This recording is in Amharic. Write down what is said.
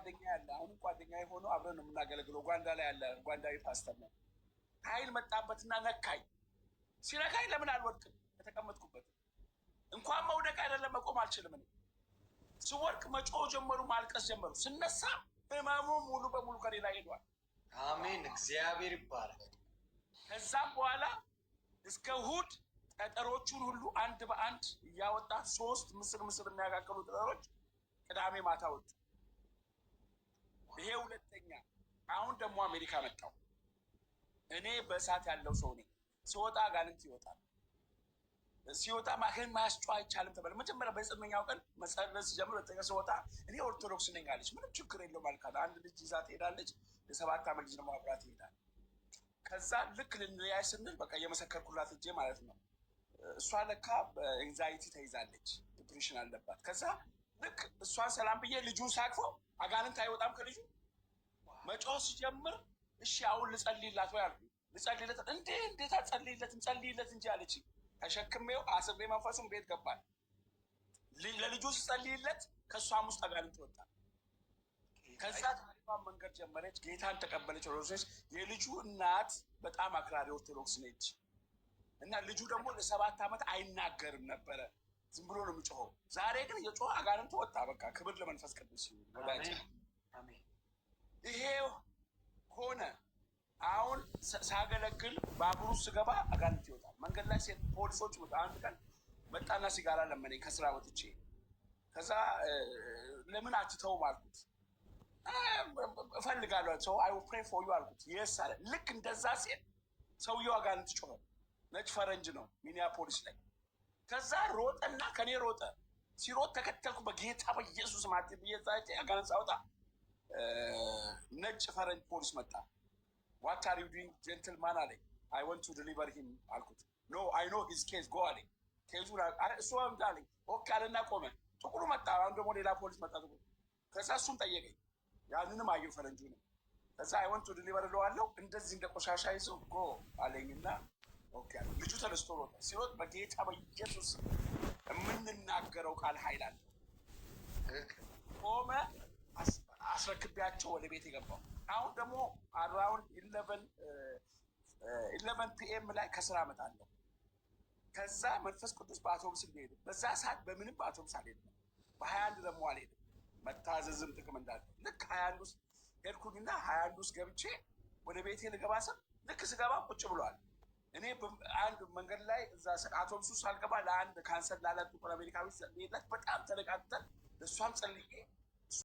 ጓደኛ ያለ አሁንም ጓደኛ የሆነው አብረን ነው የምናገለግለው። ኡጋንዳ ላይ ያለ ኡጋንዳዊ ፓስተር ነው። ኃይል መጣበትና ነካኝ። ሲነካኝ ለምን አልወድቅም? የተቀመጥኩበት እንኳን መውደቅ አይደለም መቆም አልችልም። ስወድቅ መጮህ ጀመሩ፣ ማልቀስ ጀመሩ። ስነሳ ህመሙ ሙሉ በሙሉ ከኔ ላይ ሄዷል። አሜን፣ እግዚአብሔር ይባላል። ከዛም በኋላ እስከ እሑድ ጠጠሮቹን ሁሉ አንድ በአንድ እያወጣ 3 ምስር የሚያካክሉ ጠጠሮች ቅዳሜ ማታ ወጡ። ይሄ ሁለተኛ። አሁን ደግሞ አሜሪካ መጣው። እኔ በእሳት ያለው ሰው ነኝ። ስወጣ አጋንንት ይወጣል። ሲወጣ ማህን ማስጫ አይቻልም ተባለ። መጀመሪያ በጽመኛው ቀን መጸለይ ሲጀምር ወጣ። ስወጣ እኔ ኦርቶዶክስ ነኝ አለች። ምንም ችግር የለውም አልካት። አንድ ልጅ ይዛ ትሄዳለች። የ7 ዓመት ልጅ ነው አብራት ይሄዳል። ከዛ ልክ ልንለያይ ስንል በቃ የመሰከርኩላት እጄ ማለት ነው። እሷ ለካ በኤንዛይቲ ተይዛለች፣ ዲፕሬሽን አለባት። ከዛ ልክ እሷን ሰላም ብዬ ልጁን ሳቅፈው አጋንንት አይወጣም ከልጁ። መጮህ ሲጀምር እሺ አሁን ልጸልይላት ወይ አልኩኝ። ልጸልይለት እንዴት አጸልይለትም ጸልይለት እንጂ አለች። ተሸክሜው አስሬ መንፈሱን ቤት ገባል። ለልጁ ስጸልይለት ከእሷም ውስጥ አጋንንት ወጣ። ከዛ ታሪኳን መንገድ ጀመረች። ጌታን ተቀበለች። ኦርቶዶክስ። የልጁ እናት በጣም አክራሪ ኦርቶዶክስ ነች እና ልጁ ደግሞ ለ7 ዓመት አይናገርም ነበረ። ዝም ብሎ ነው የሚጮኸው። ዛሬ ግን የጮኸ አጋንንት ወጣ። በቃ ክብር ለመንፈስ ቅዱስ ይሁን። ወዳጅ ይሄ ሆነ። አሁን ሳገለግል ባቡሩ ስገባ አጋንንት ይወጣል። መንገድ ላይ ሴት ፖሊሶች አንድ ቀን መጣና ሲጋራ ለመነኝ ከስራ ወጥቼ። ከዛ ለምን አትተውም አልኩት። እፈልጋለሁ ሰው አይ ፕሬ ፎር ዩ አልኩት። የስ አለ። ልክ እንደዛ ሴት ሰውየው አጋንንት ጮኸ። ነጭ ፈረንጅ ነው ሚኒያፖሊስ ላይ። ከዛ ሮጠና ከኔ ሮጠ። ሲሮጥ ተከተልኩ። በጌታ በኢየሱስ ማቴ ብዬዛቼ አጋንንት ሳውጣ ነጭ ፈረንጅ ፖሊስ መጣ። ዋት አር ዩ ዱይንግ ጀንትልማን አለኝ። አይ ወንት ቱ ዲሊቨር ሂም አልኩት። ኖ አይ ኖ ሂዝ ኬዝ ጎ አለኝ። ኬዙን እሱ አለኝ። ኦኬ አለና ቆመ። ጥቁሩ መጣ። አሁን ደግሞ ሌላ ፖሊስ መጣ ጥቁሩ። ከዛ እሱም ጠየቀኝ። ያንንም አየሁ ፈረንጁ ነው። ከዛ አይ ወንት ቱ ዲሊቨር እለዋለሁ። እንደዚህ እንደ ቆሻሻ ይዞ ጎ አለኝና ኦኬ አለ። ልጁ ተነስቶ ሮጠ። ሲሮጥ በጌታ በኢየሱስ የምንናገረው ቃል ኃይል አለ። ቆመ። አስረክቢያቸው ወደ ቤት የገባው። አሁን ደግሞ አራውንድ 11 ፒኤም ላይ ከስራ እመጣለሁ። ከዛ መንፈስ ቅዱስ በአውቶቡስ ሄደ። በዛ ሰዓት በምንም በአውቶቡስ አልሄድም። በ21 ደግሞ አልሄድም። መታዘዝም ጥቅም እንዳለ ልክ 21 ውስጥ ሄድኩኝና 21 ውስጥ ገብቼ ወደ ቤቴ ልገባ ስል ልክ ስገባ ቁጭ ብሏል። እኔ አንድ መንገድ ላይ እዛ አውቶቡስ ሳልገባ ለአንድ ካንሰር ላለ ጥቁር አሜሪካዊ ሄድላት። በጣም ተነቃቅተን ለእሷም ጸልዬ